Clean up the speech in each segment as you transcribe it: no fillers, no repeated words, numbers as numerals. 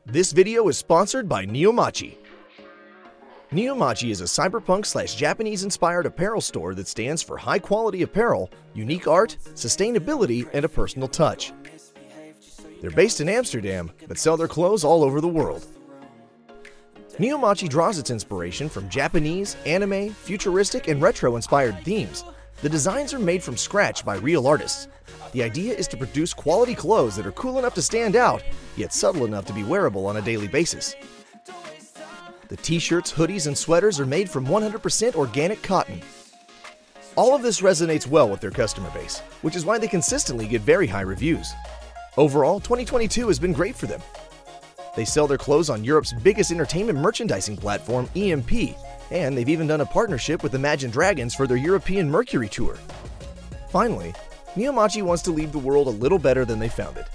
This video is sponsored by Neomachi. Neomachi is a cyberpunk/Japanese-inspired apparel store that stands for high-quality apparel, unique art, sustainability, and a personal touch. They're based in Amsterdam, but sell their clothes all over the world. Neomachi draws its inspiration from Japanese, anime, futuristic, and retro-inspired themes. The designs are made from scratch by real artists. The idea is to produce quality clothes that are cool enough to stand out, yet subtle enough to be wearable on a daily basis. The t-shirts, hoodies, and sweaters are made from 100% organic cotton. All of this resonates well with their customer base, which is why they consistently get very high reviews. Overall, 2022 has been great for them. They sell their clothes on Europe's biggest entertainment merchandising platform, EMP, and they've even done a partnership with Imagine Dragons for their European Mercury tour. Finally, Neomachi wants to leave the world a little better than they found it.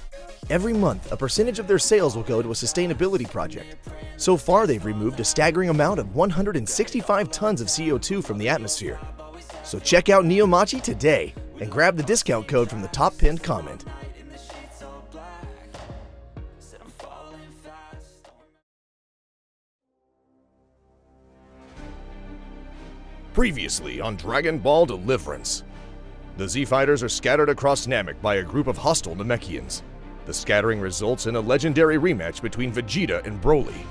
Every month, a percentage of their sales will go to a sustainability project. So far, they've removed a staggering amount of 165 tons of CO2 from the atmosphere. So check out Neomachi today and grab the discount code from the top pinned comment. Previously on Dragon Ball Deliverance. The Z-Fighters are scattered across Namek by a group of hostile Namekians. The scattering results in a legendary rematch between Vegeta and Broly.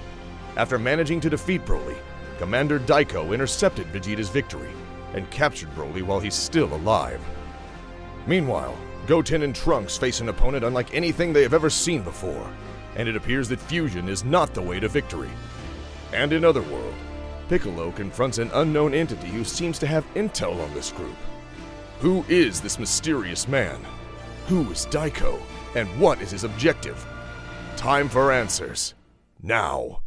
After managing to defeat Broly, Commander Daiko intercepted Vegeta's victory and captured Broly while he's still alive. Meanwhile, Goten and Trunks face an opponent unlike anything they have ever seen before, and it appears that fusion is not the way to victory. And in Otherworld, Piccolo confronts an unknown entity who seems to have intel on this group. Who is this mysterious man? Who is Daiko? And what is his objective? Time for answers. Now.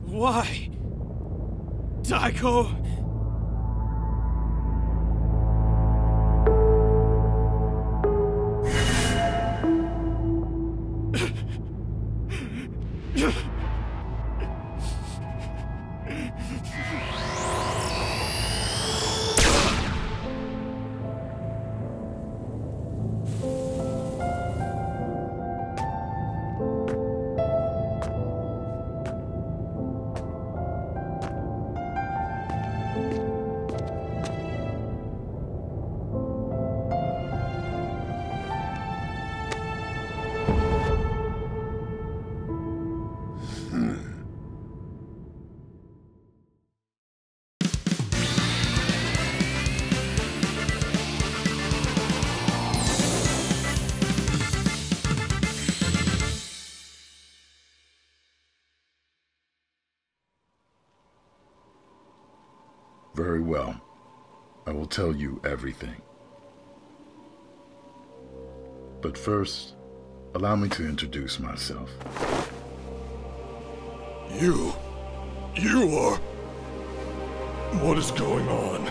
Why? Daiko? Very well. I will tell you everything. But first, allow me to introduce myself. You are... What is going on?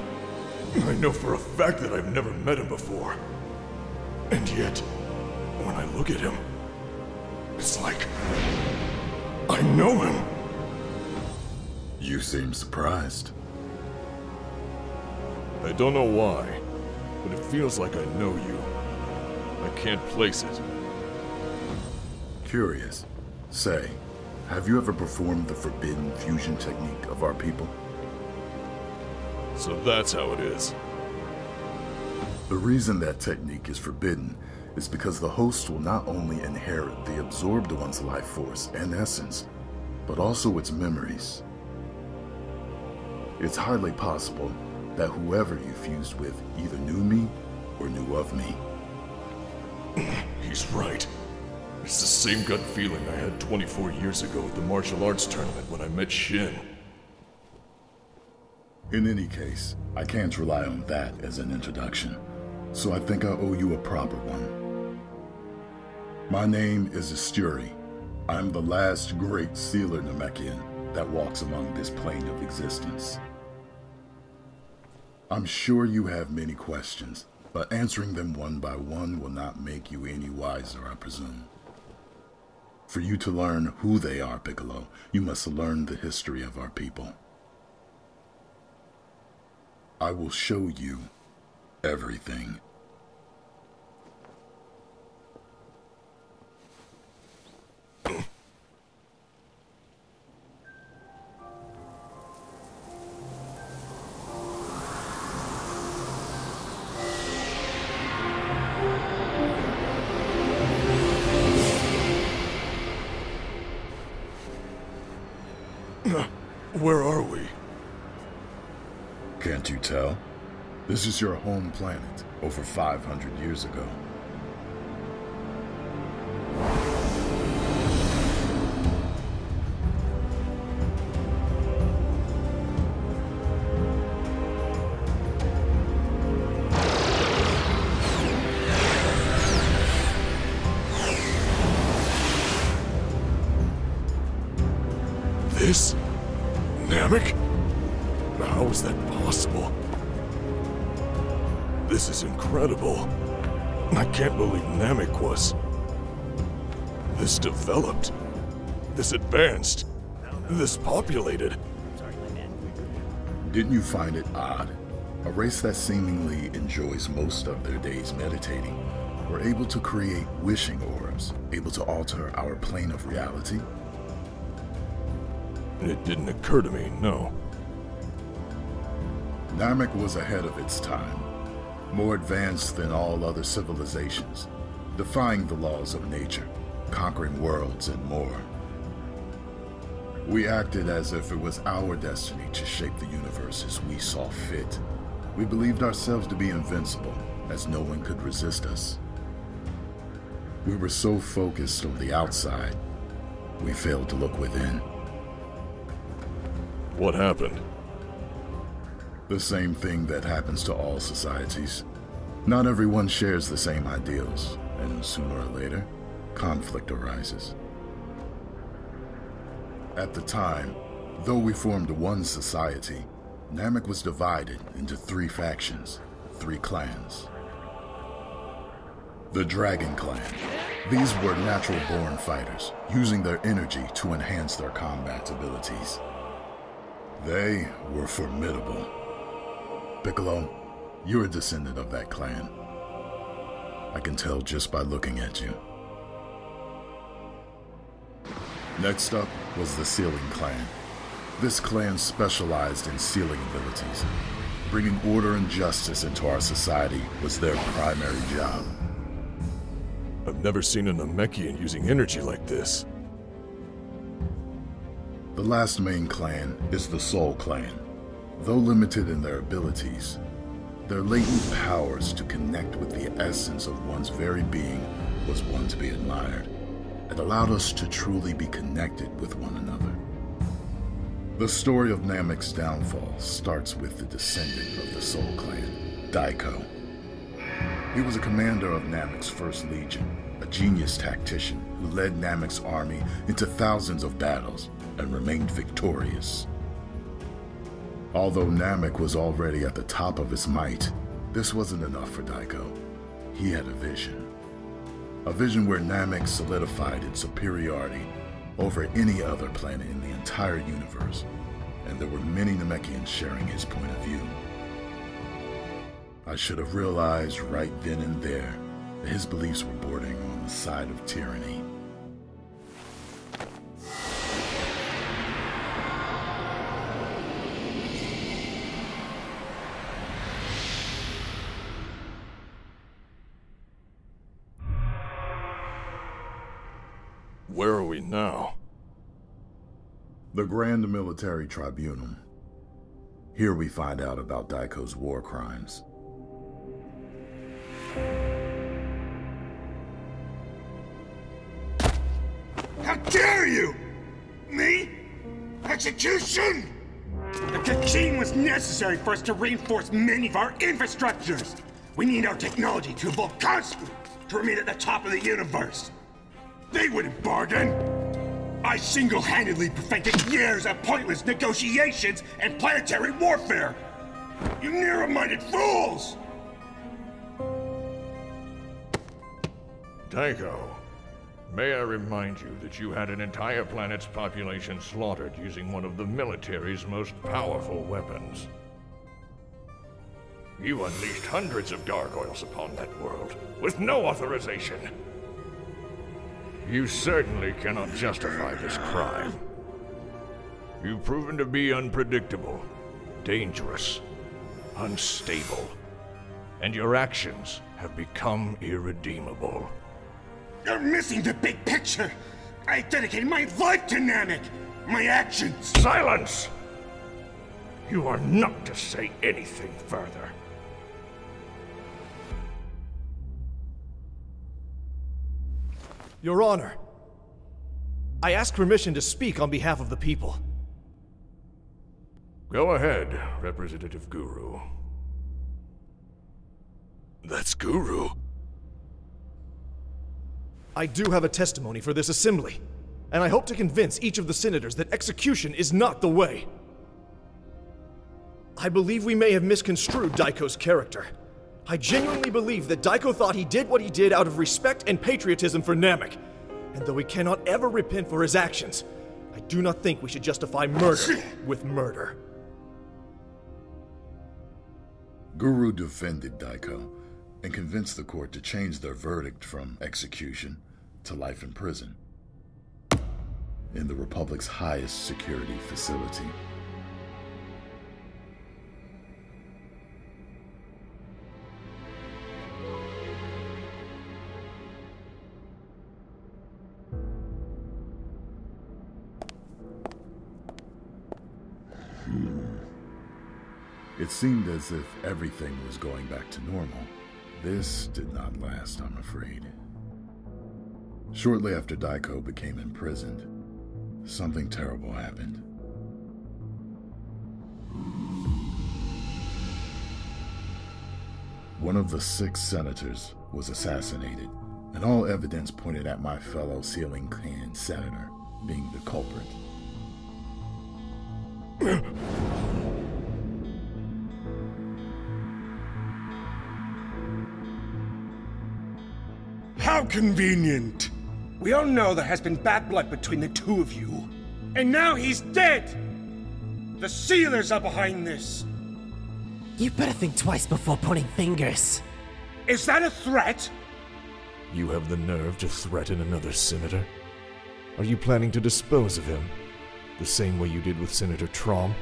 I know for a fact that I've never met him before. And yet, when I look at him, it's like... I know him. You seem surprised. I don't know why, but it feels like I know you. I can't place it. Curious. Say, have you ever performed the forbidden fusion technique of our people? So that's how it is. The reason that technique is forbidden is because the host will not only inherit the absorbed one's life force and essence, but also its memories. It's hardly possible that whoever you fused with either knew me or knew of me. He's right. It's the same gut feeling I had 24 years ago at the martial arts tournament when I met Shin. In any case, I can't rely on that as an introduction, so I think I owe you a proper one. My name is Asturi. I'm the last great sealer Namekian that walks among this plane of existence. I'm sure you have many questions, But answering them one by one will not make you any wiser, I presume. For you to learn who they are, Piccolo, you must learn the history of our people. I will show you everything. Where are we? Can't you tell? This is your home planet, over 500 years ago. This? Namek? How is that possible? This is incredible. I can't believe Namek was this developed, this advanced, this populated. Didn't you find it odd? A race that seemingly enjoys most of their days meditating were able to create wishing orbs, able to alter our plane of reality? It didn't occur to me, no. Namek was ahead of its time, more advanced than all other civilizations, defying the laws of nature, conquering worlds and more. We acted as if it was our destiny to shape the universe as we saw fit. We believed ourselves to be invincible, as no one could resist us. We were so focused on the outside, we failed to look within. What happened? The same thing that happens to all societies. Not everyone shares the same ideals, and sooner or later, conflict arises. At the time, though we formed one society, Namek was divided into 3 factions, 3 clans. The Dragon Clan. These were natural-born fighters, using their energy to enhance their combat abilities. They were formidable. Piccolo, you're a descendant of that clan. I can tell just by looking at you. Next up was the Sealing Clan. This clan specialized in sealing abilities. Bringing order and justice into our society was their primary job. I've never seen a Namekian using energy like this. The last main clan is the Soul Clan. Though limited in their abilities, their latent powers to connect with the essence of one's very being was one to be admired. It allowed us to truly be connected with one another. The story of Namek's downfall starts with the descendant of the Soul Clan, Daiko. He was a commander of Namek's First Legion, a genius tactician who led Namek's army into thousands of battles and remained victorious. Although Namek was already at the top of his might, this wasn't enough for Daiko. He had a vision. A vision where Namek solidified its superiority over any other planet in the entire universe, and there were many Namekians sharing his point of view. I should have realized right then and there that his beliefs were bordering on the side of tyranny. Where are we now? The Grand Military Tribunal. Here we find out about Daiko's war crimes. How dare you! Me? Execution! The Kachine was necessary for us to reinforce many of our infrastructures. We need our technology to evolve constantly to remain at the top of the universe. They wouldn't bargain. I single-handedly prevented years of pointless negotiations and planetary warfare. You narrow-minded fools! Daiko, may I remind you that you had an entire planet's population slaughtered using one of the military's most powerful weapons. You unleashed hundreds of gargoyles upon that world, with no authorization. You certainly cannot justify this crime. You've proven to be unpredictable, dangerous, unstable, and your actions have become irredeemable. You're missing the big picture! I dedicated my life to Namek! My actions! Silence! You are not to say anything further. Your Honor, I ask permission to speak on behalf of the people. Go ahead, Representative Guru. That's Guru. I do have a testimony for this assembly, and I hope to convince each of the senators that execution is not the way. I believe we may have misconstrued Daiko's character. I genuinely believe that Daiko thought he did what he did out of respect and patriotism for Namek, and though he cannot ever repent for his actions, I do not think we should justify murder with murder. Guru defended Daiko and convinced the court to change their verdict from execution to life in prison in the Republic's highest security facility. It seemed as if everything was going back to normal. This did not last, I'm afraid. Shortly after Daiko became imprisoned, something terrible happened. One of the 6 senators was assassinated, and all evidence pointed at my fellow Sealing Clan senator being the culprit. How convenient! We all know there has been bad blood between the two of you. And now he's dead! The Sealers are behind this! You better think twice before pointing fingers. Is that a threat? You have the nerve to threaten another senator? Are you planning to dispose of him? The same way you did with Senator Traum?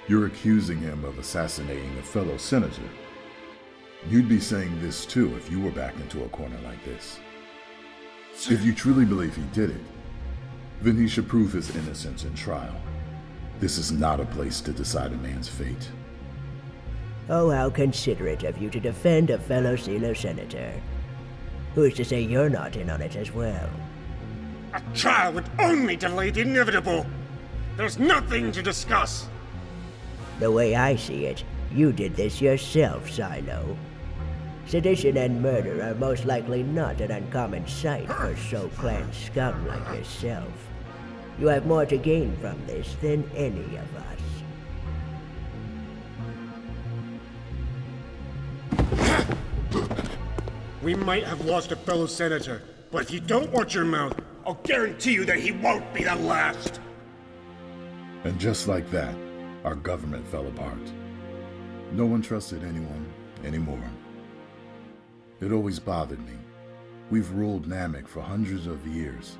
You're accusing him of assassinating a fellow senator. You'd be saying this too if you were backed into a corner like this. If you truly believe he did it, then he should prove his innocence in trial. This is not a place to decide a man's fate. Oh, how considerate of you to defend a fellow Sealer senator. Who's to say you're not in on it as well? A trial would only delay the inevitable! There's nothing to discuss! The way I see it, you did this yourself, Silo. Sedition and murder are most likely not an uncommon sight for so-clan scum like yourself. You have more to gain from this than any of us. We might have lost a fellow senator, but if you don't watch your mouth, I'll guarantee you that he won't be the last! And just like that, our government fell apart. No one trusted anyone anymore. It always bothered me. We've ruled Namek for hundreds of years,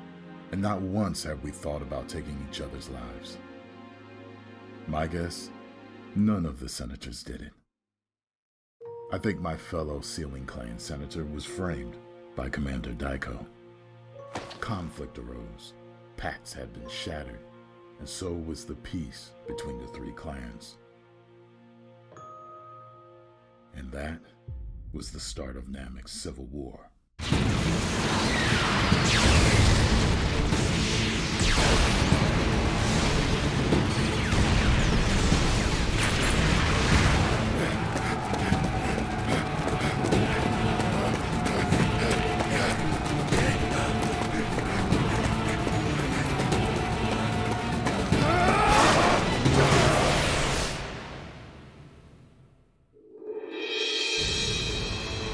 and not once have we thought about taking each other's lives. My guess, none of the senators did it. I think my fellow Sealing Clan senator was framed by Commander Daiko. Conflict arose, pacts had been shattered, and so was the peace between the 3 clans. And that was the start of Namek's civil war.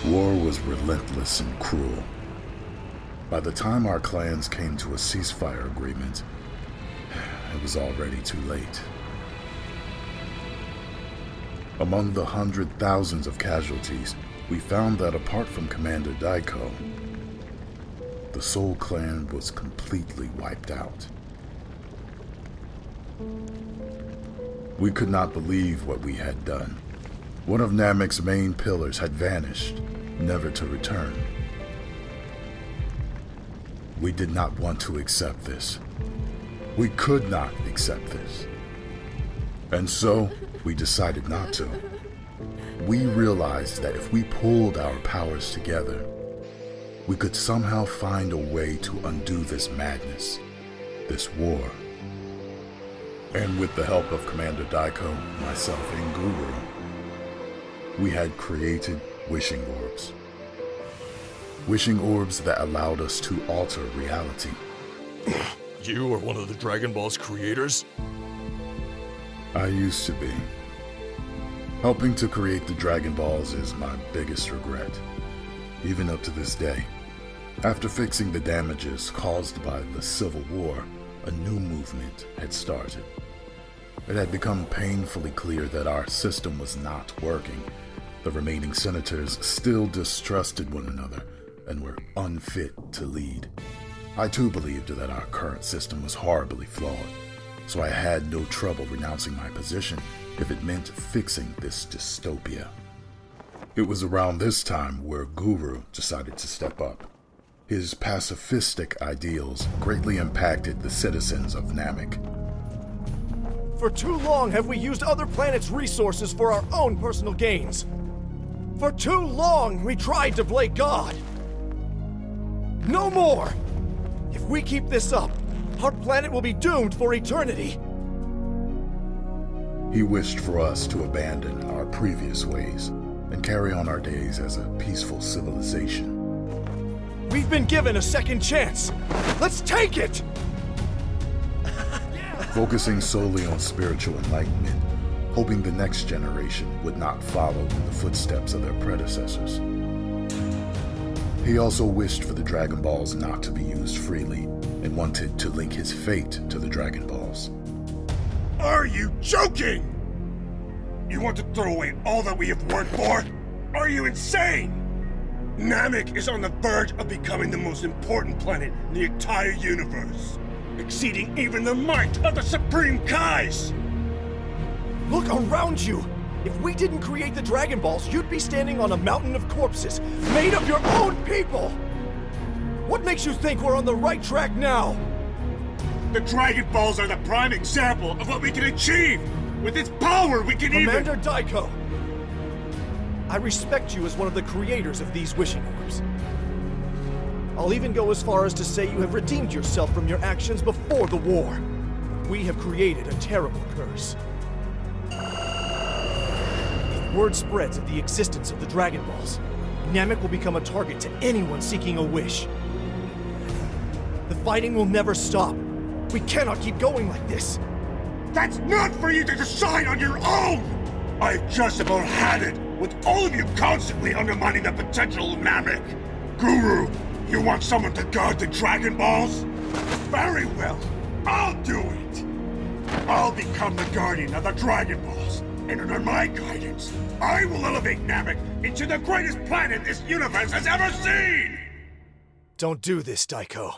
War was relentless and cruel, By the time our clans came to a ceasefire agreement, it was already too late. Among the thousands of casualties, we found that apart from Commander Daiko, the Soul Clan was completely wiped out. We could not believe what we had done. One of Namek's main pillars had vanished, never to return. We did not want to accept this. We could not accept this. And so, we decided not to. We realized that if we pulled our powers together, we could somehow find a way to undo this madness, this war. And with the help of Commander Daiko, myself, and Guru, we had created wishing orbs. Wishing orbs that allowed us to alter reality. You are one of the Dragon Ball's creators? I used to be. Helping to create the Dragon Balls is my biggest regret, even up to this day. After fixing the damages caused by the Civil War, a new movement had started. It had become painfully clear that our system was not working. The remaining senators still distrusted one another and were unfit to lead. I too believed that our current system was horribly flawed, so I had no trouble renouncing my position if it meant fixing this dystopia. It was around this time where Guru decided to step up. His pacifistic ideals greatly impacted the citizens of Namek. For too long have we used other planets' resources for our own personal gains. For too long we tried to play God. No more! If we keep this up, our planet will be doomed for eternity. He wished for us to abandon our previous ways and carry on our days as a peaceful civilization. We've been given a second chance. Let's take it! Focusing solely on spiritual enlightenment, hoping the next generation would not follow in the footsteps of their predecessors. He also wished for the Dragon Balls not to be used freely, and wanted to link his fate to the Dragon Balls. Are you joking? You want to throw away all that we have worked for? Are you insane? Namek is on the verge of becoming the most important planet in the entire universe, exceeding even the might of the Supreme Kais! Look around you! If we didn't create the Dragon Balls, you'd be standing on a mountain of corpses, made of your own people! What makes you think we're on the right track now? The Dragon Balls are the prime example of what we can achieve! With its power, we can Commander Daiko! I respect you as one of the creators of these wishing orbs. I'll even go as far as to say you have redeemed yourself from your actions before the war. We have created a terrible curse. If word spreads of the existence of the Dragon Balls, Namek will become a target to anyone seeking a wish. The fighting will never stop. We cannot keep going like this. That's not for you to decide on your own! I've just about had it with all of you constantly undermining the potential of Namek. Guru, you want someone to guard the Dragon Balls? Very well, I'll do it! I'll become the guardian of the Dragon Balls, and under my guidance, I will elevate Namek into the greatest planet this universe has ever seen! Don't do this, Daiko.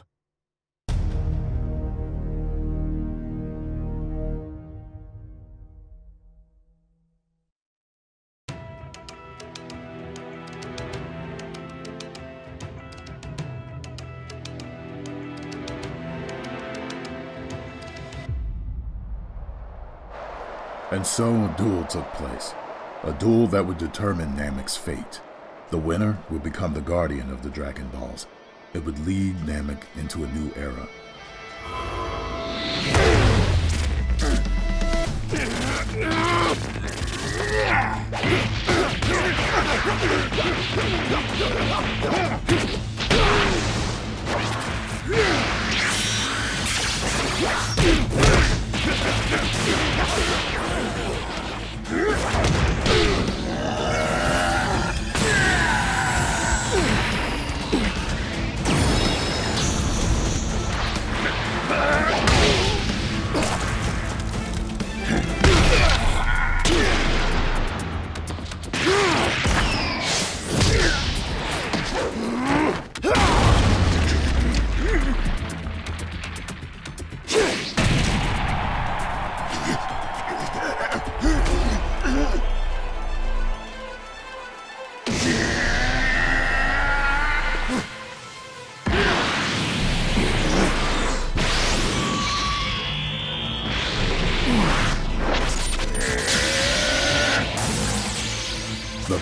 And so a duel took place. A duel that would determine Namek's fate. The winner would become the guardian of the Dragon Balls. It would lead Namek into a new era.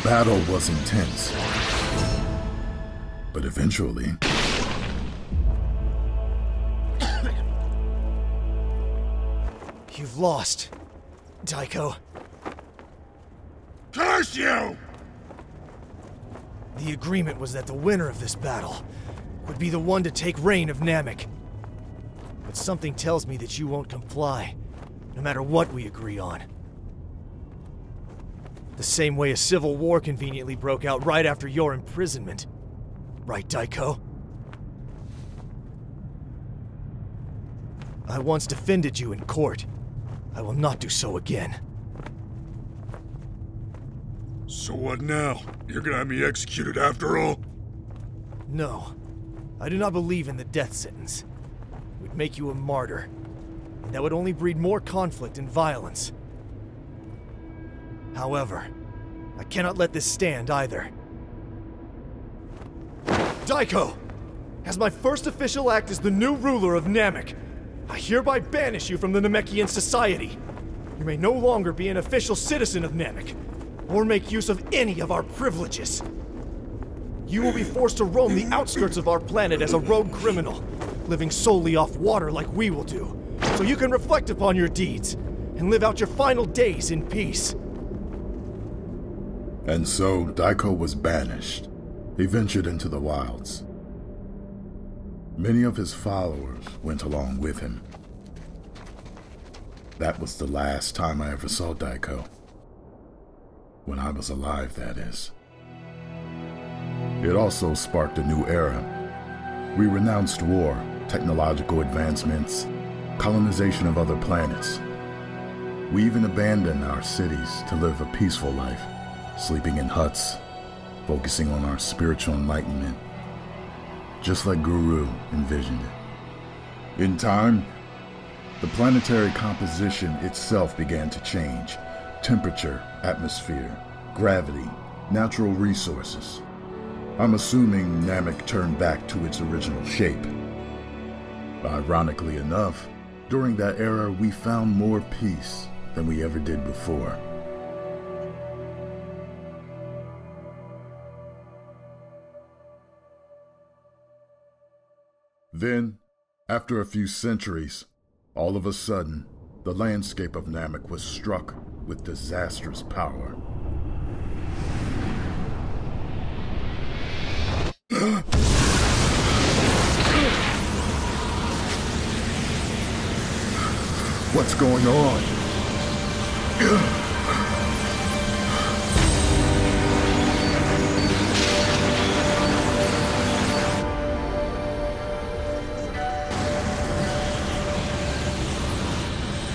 battle was intense. But eventually... You've lost, Daiko. Curse you! The agreement was that the winner of this battle would be the one to take reign of Namek. But something tells me that you won't comply, no matter what we agree on. The same way a civil war conveniently broke out right after your imprisonment. Right, Daiko? I once defended you in court. I will not do so again. So what now? You're gonna have me executed after all? No. I do not believe in the death sentence. It would make you a martyr, and that would only breed more conflict and violence. However, I cannot let this stand either. Daiko! As my first official act as the new ruler of Namek, I hereby banish you from the Namekian society. You may no longer be an official citizen of Namek, or make use of any of our privileges. You will be forced to roam the outskirts of our planet as a rogue criminal, living solely off water like we will do, so you can reflect upon your deeds and live out your final days in peace. And so Daiko was banished. He ventured into the wilds. Many of his followers went along with him. That was the last time I ever saw Daiko. When I was alive, that is. It also sparked a new era. We renounced war, technological advancements, colonization of other planets. We even abandoned our cities to live a peaceful life, sleeping in huts, focusing on our spiritual enlightenment, just like Guru envisioned it. In time, the planetary composition itself began to change. Temperature, atmosphere, gravity, natural resources. I'm assuming Namek turned back to its original shape. Ironically enough, during that era we found more peace than we ever did before. Then, after a few centuries, all of a sudden, the landscape of Namek was struck with disastrous power. What's going on?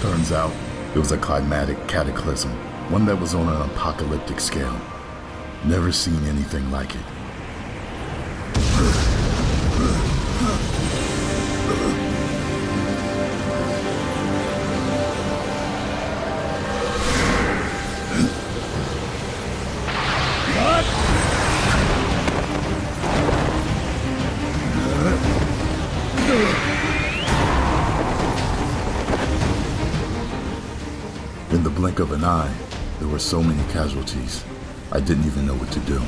Turns out, it was a climatic cataclysm, one that was on an apocalyptic scale. Never seen anything like it. In the blink of an eye, there were so many casualties, I didn't even know what to do.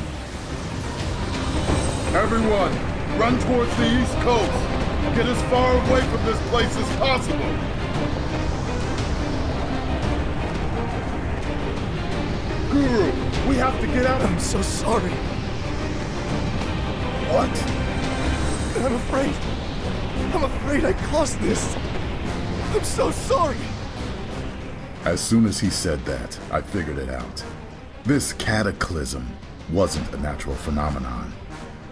Everyone, run towards the East Coast! Get as far away from this place as possible! Guru, we have to get out of... I'm so sorry. What? I'm afraid I caused this. I'm so sorry. As soon as he said that, I figured it out. This cataclysm wasn't a natural phenomenon.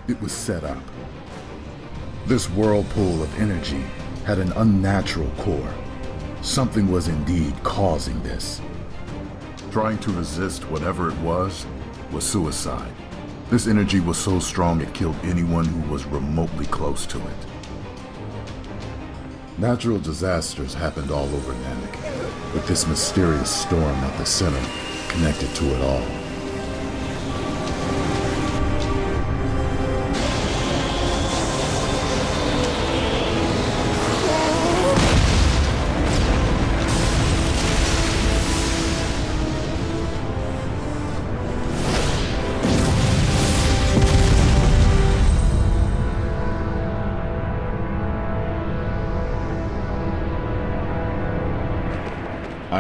It was set up. This whirlpool of energy had an unnatural core. Something was indeed causing this. Trying to resist whatever it was suicide. This energy was so strong it killed anyone who was remotely close to it. Natural disasters happened all over Namek, with this mysterious storm at the center connected to it all.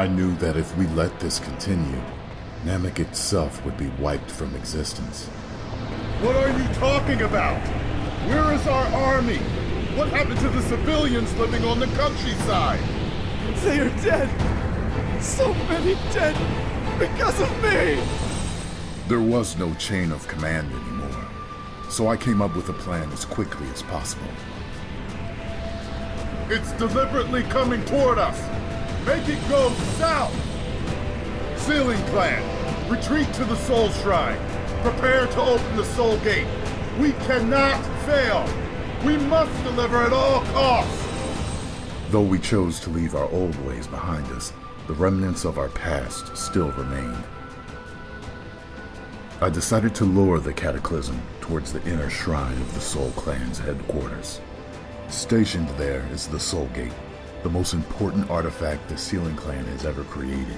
I knew that if we let this continue, Namek itself would be wiped from existence. What are you talking about? Where is our army? What happened to the civilians living on the countryside? They are dead! So many dead because of me! There was no chain of command anymore, so I came up with a plan as quickly as possible. It's deliberately coming toward us! Make it go south! Sealing plan! Retreat to the Soul Shrine! Prepare to open the Soul Gate! We cannot fail! We must deliver at all costs! Though we chose to leave our old ways behind us, the remnants of our past still remained. I decided to lure the Cataclysm towards the inner shrine of the Soul Clan's headquarters. Stationed there is the Soul Gate, the most important artifact the Sealing Clan has ever created.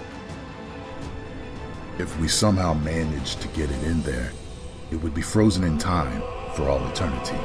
If we somehow managed to get it in there, it would be frozen in time for all eternity.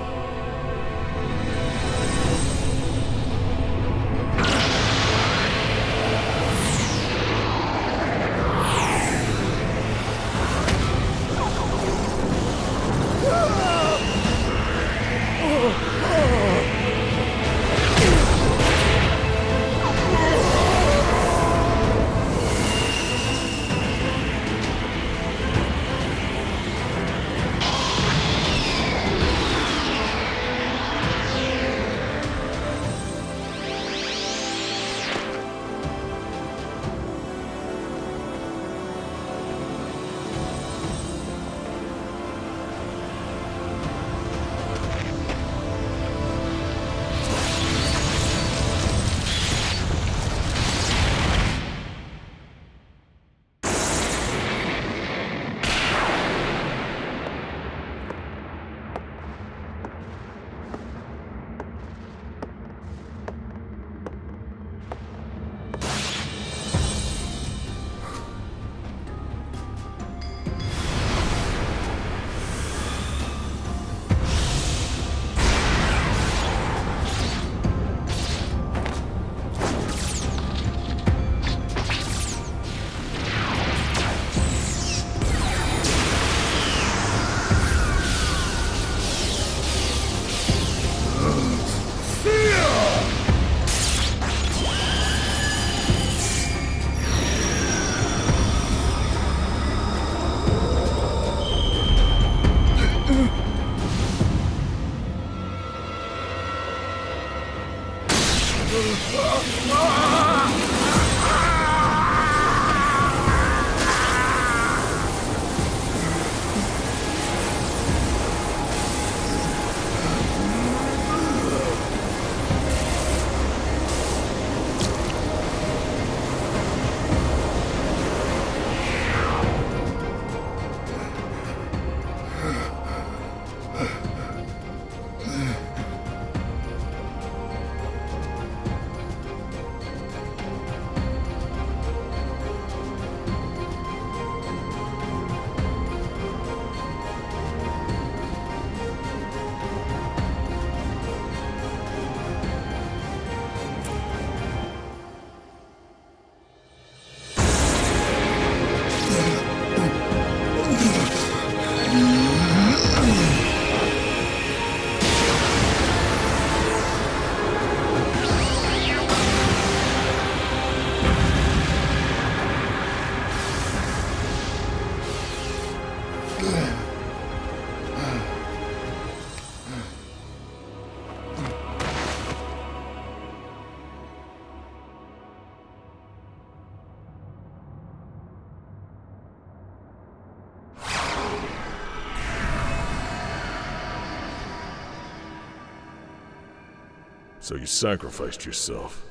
So you sacrificed yourself.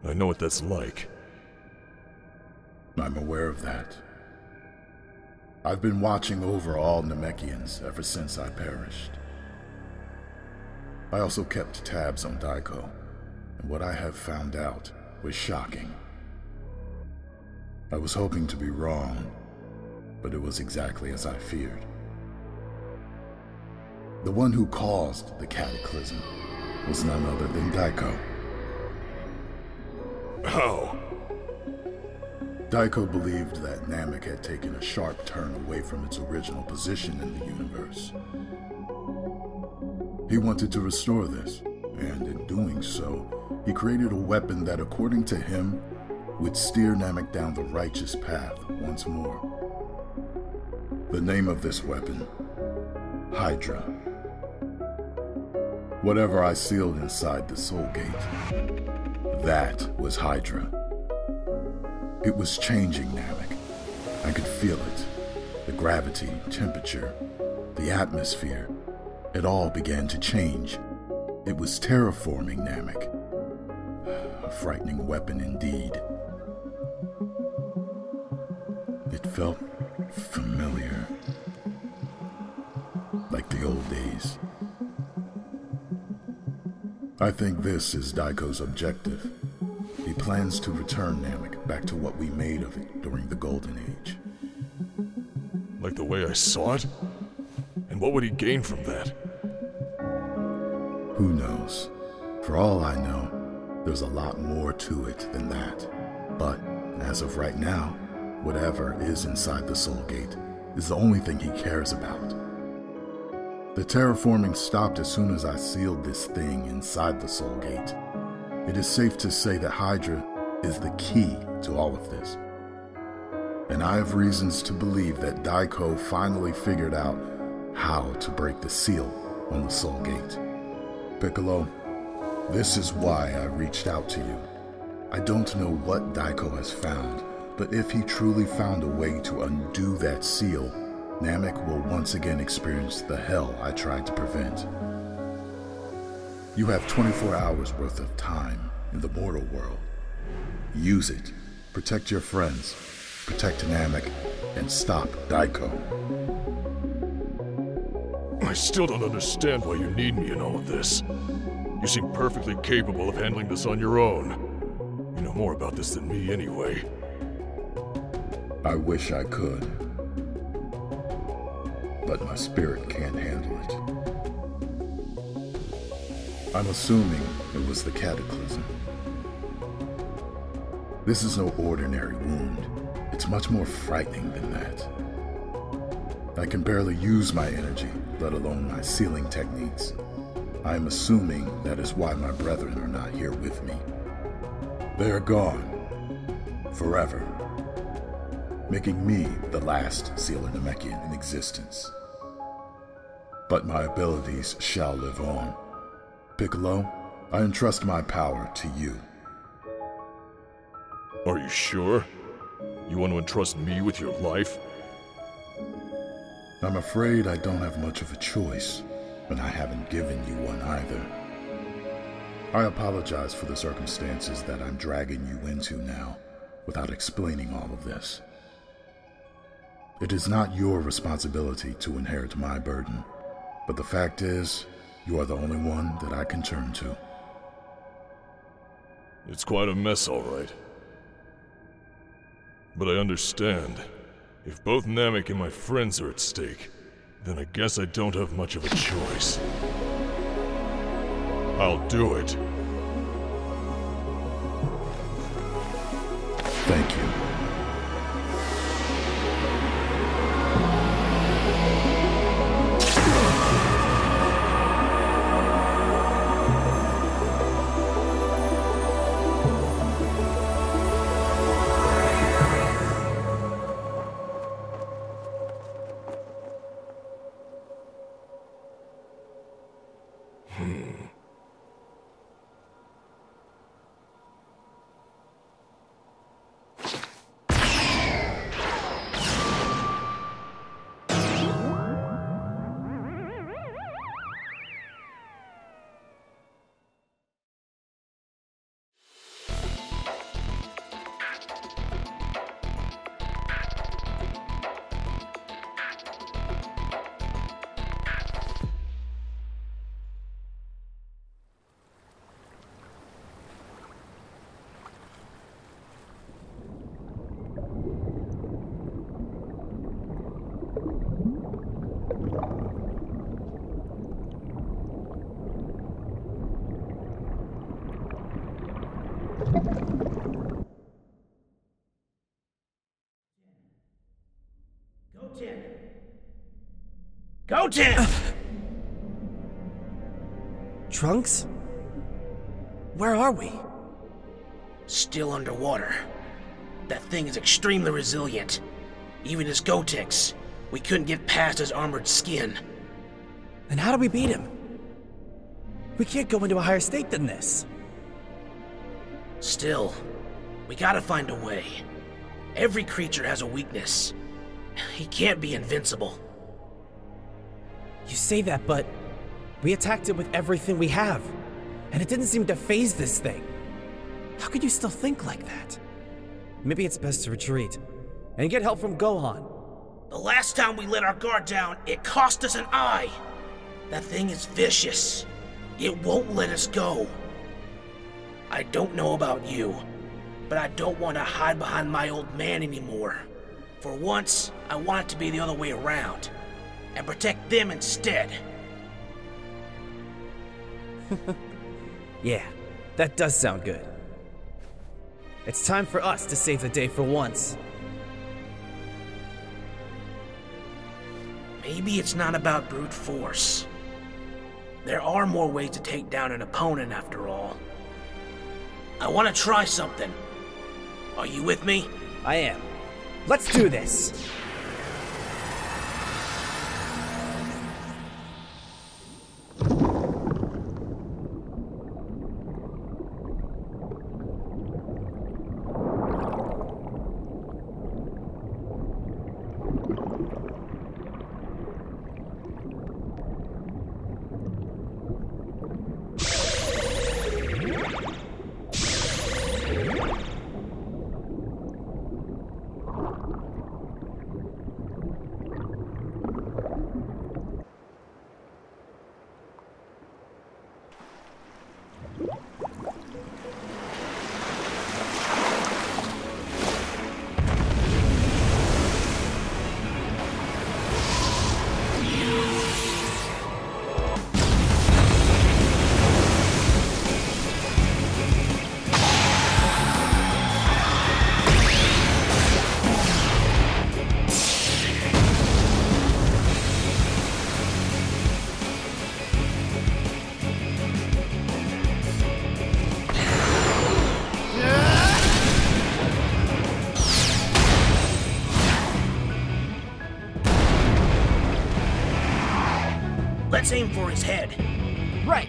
I know what that's like. I'm aware of that. I've been watching over all Namekians ever since I perished. I also kept tabs on Daiko, and what I have found out was shocking. I was hoping to be wrong, but it was exactly as I feared. The one who caused the Cataclysm was none other than Daiko. How? Daiko believed that Namek had taken a sharp turn away from its original position in the universe. He wanted to restore this, and in doing so, he created a weapon that, according to him, would steer Namek down the righteous path once more. The name of this weapon, Hydra. Whatever I sealed inside the Soul Gate, that was Hydra. It was changing Namek. I could feel it. The gravity, temperature, the atmosphere, it all began to change. It was terraforming Namek. A frightening weapon indeed. It felt familiar. Like the old days. I think this is Daiko's objective. He plans to return Namek back to what we made of it during the Golden Age. Like the way I saw it? And what would he gain from that? Who knows? For all I know, there's a lot more to it than that. But, as of right now, whatever is inside the Soul Gate is the only thing he cares about. The terraforming stopped as soon as I sealed this thing inside the Soul Gate. It is safe to say that Hydra is the key to all of this. And I have reasons to believe that Daiko finally figured out how to break the seal on the Soul Gate. Piccolo, this is why I reached out to you. I don't know what Daiko has found, but if he truly found a way to undo that seal, Namek will once again experience the hell I tried to prevent. You have 24 hours worth of time in the mortal world. Use it. Protect your friends, protect Namek, and stop Daiko. I still don't understand why you need me in all of this. You seem perfectly capable of handling this on your own. You know more about this than me anyway. I wish I could. But my spirit can't handle it. I'm assuming it was the cataclysm. This is no ordinary wound. It's much more frightening than that. I can barely use my energy, let alone my sealing techniques. I am assuming that is why my brethren are not here with me. They are gone. Forever. Making me the last Sealer Namekian in existence. But my abilities shall live on. Piccolo, I entrust my power to you. Are you sure? You want to entrust me with your life? I'm afraid I don't have much of a choice, and I haven't given you one either. I apologize for the circumstances that I'm dragging you into now, without explaining all of this. It is not your responsibility to inherit my burden, but the fact is, you are the only one that I can turn to. It's quite a mess, all right. But I understand. If both Namek and my friends are at stake, then I guess I don't have much of a choice. I'll do it. Thank you. Goten! Trunks? Where are we? Still underwater. That thing is extremely resilient. Even as Gotenks, we couldn't get past his armored skin. Then how do we beat him? We can't go into a higher state than this. Still, we gotta find a way. Every creature has a weakness. He can't be invincible. You say that, but we attacked it with everything we have, and it didn't seem to phase this thing. How could you still think like that? Maybe it's best to retreat and get help from Gohan. The last time we let our guard down, it cost us an eye. That thing is vicious. It won't let us go. I don't know about you, but I don't want to hide behind my old man anymore. For once, I want it to be the other way around, and protect them instead. Yeah, that does sound good. It's time for us to save the day for once. Maybe it's not about brute force. There are more ways to take down an opponent after all. I want to try something. Are you with me? I am. Let's do this! Let's aim for his head. Right!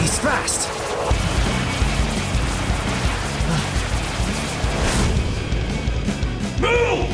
He's fast! Move!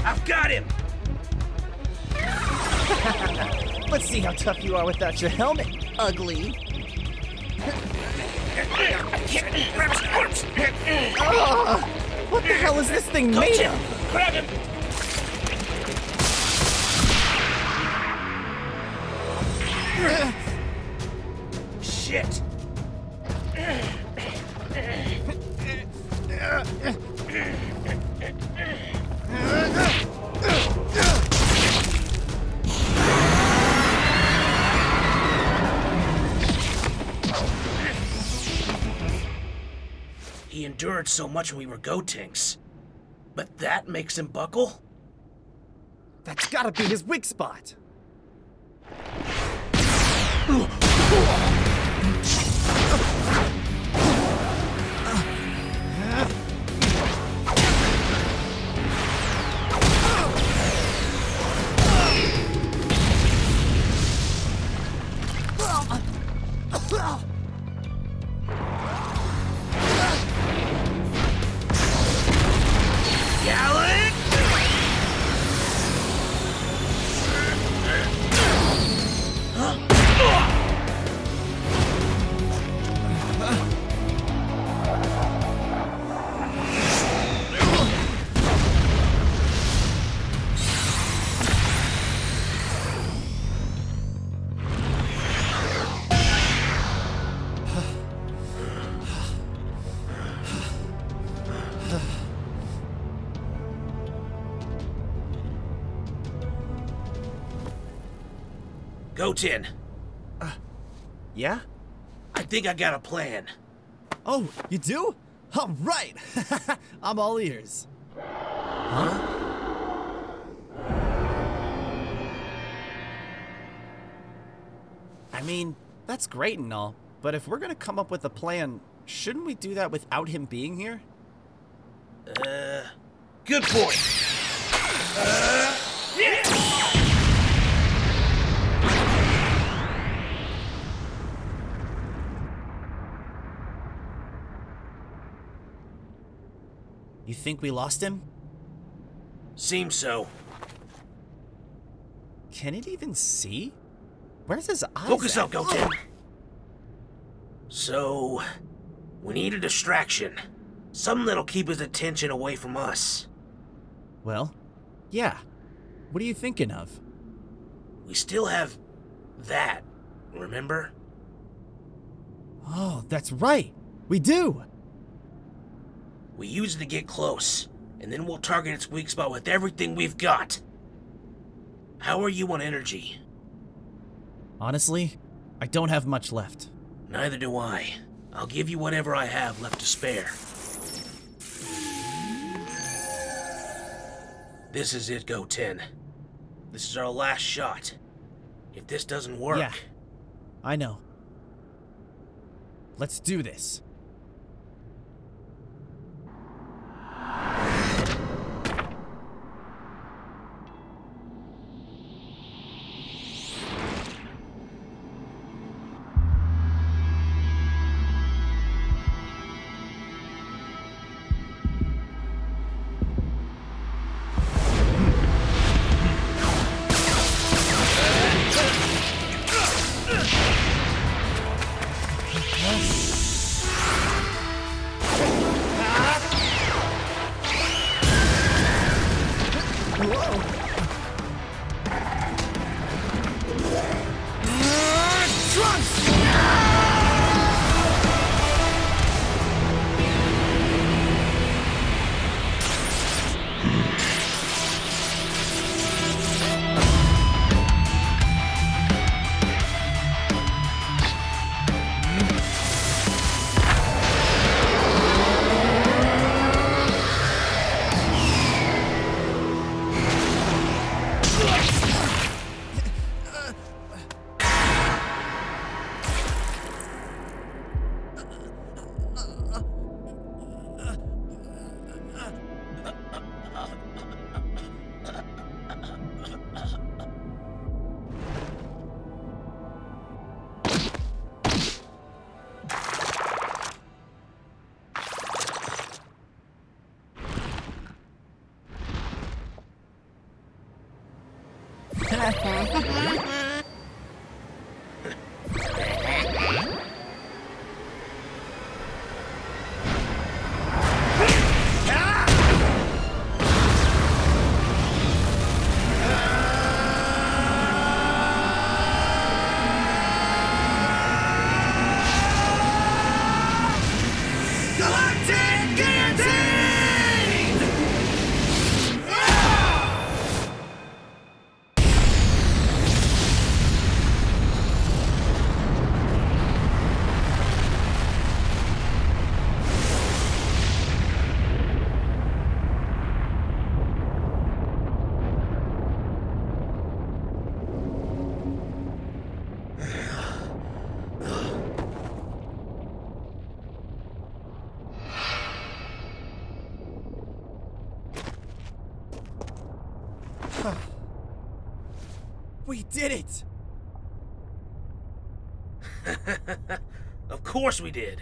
I've got him! Let's see how tough you are without your helmet, ugly. What the hell is this thing made of? Grab him! Shit! He endured so much when we were Gotenks. But that makes him buckle? That's gotta be his weak spot. Goten, Yeah? I think I got a plan. Oh, you do? All right. I'm all ears. Huh? I mean, that's great and all, but if we're gonna come up with a plan, shouldn't we do that without him being here? Good point. Yeah! You think we lost him? Seems so. Can it even see? Where's his eyes Focus at? up, Goten. So, we need a distraction. Something that'll keep his attention away from us. Well, yeah. What are you thinking of? We still have that, remember? Oh, that's right. We do. We use it to get close, and then we'll target its weak spot with everything we've got. How are you on energy? Honestly, I don't have much left. Neither do I. I'll give you whatever I have left to spare. This is it, Goten. This is our last shot. If this doesn't work... Yeah, I know. Let's do this. We did it! Of course we did.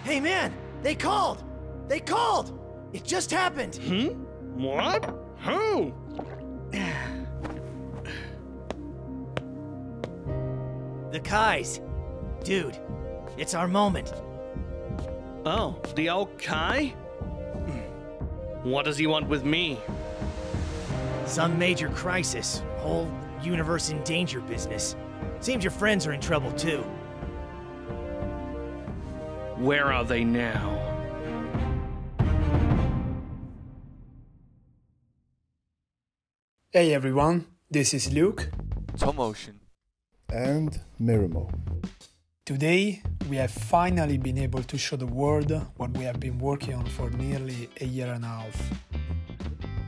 Hey man, they called! They called! It just happened! What? Who? The Kais. Dude, it's our moment. Oh, the old Kai? What does he want with me? Some major crisis. Whole universe in danger business. Seems your friends are in trouble too. Where are they now? Hey everyone, this is Luke. Tomotion. And Miramo. Today, we have finally been able to show the world what we have been working on for nearly a year and a half.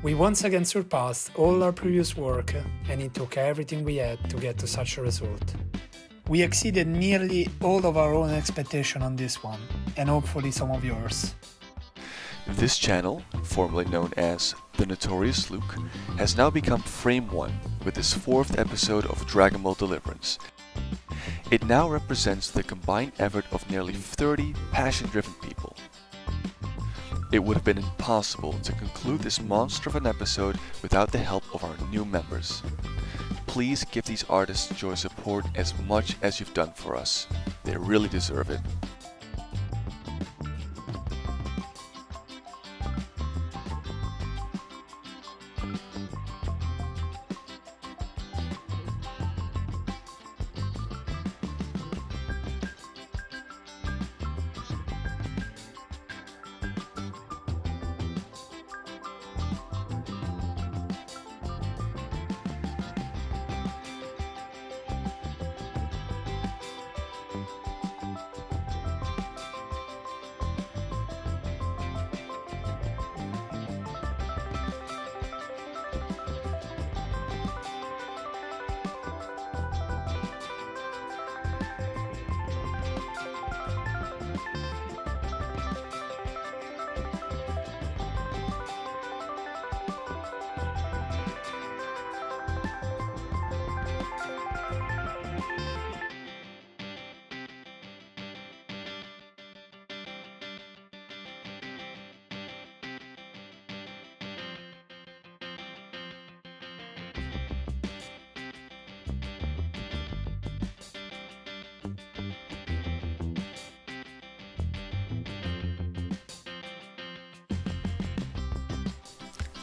We once again surpassed all our previous work, and it took everything we had to get to such a result. We exceeded nearly all of our own expectations on this one, and hopefully some of yours. This channel, formerly known as The Notorious Luke, has now become FrameOne with its 4th episode of Dragon Ball Deliverance. It now represents the combined effort of nearly 30 passion-driven people. It would have been impossible to conclude this monster of an episode without the help of our new members. Please give these artists your support as much as you've done for us. They really deserve it.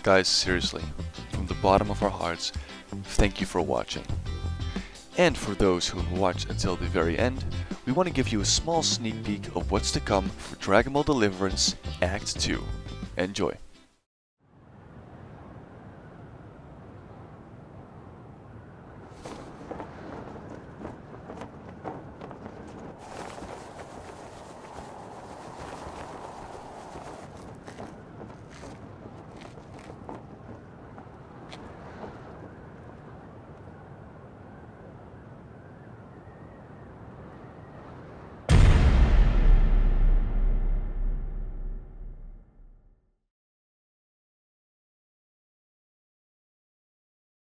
Guys, seriously, from the bottom of our hearts, thank you for watching. And for those who have watched until the very end, we want to give you a small sneak peek of what's to come for Dragon Ball Deliverance Act 2. Enjoy!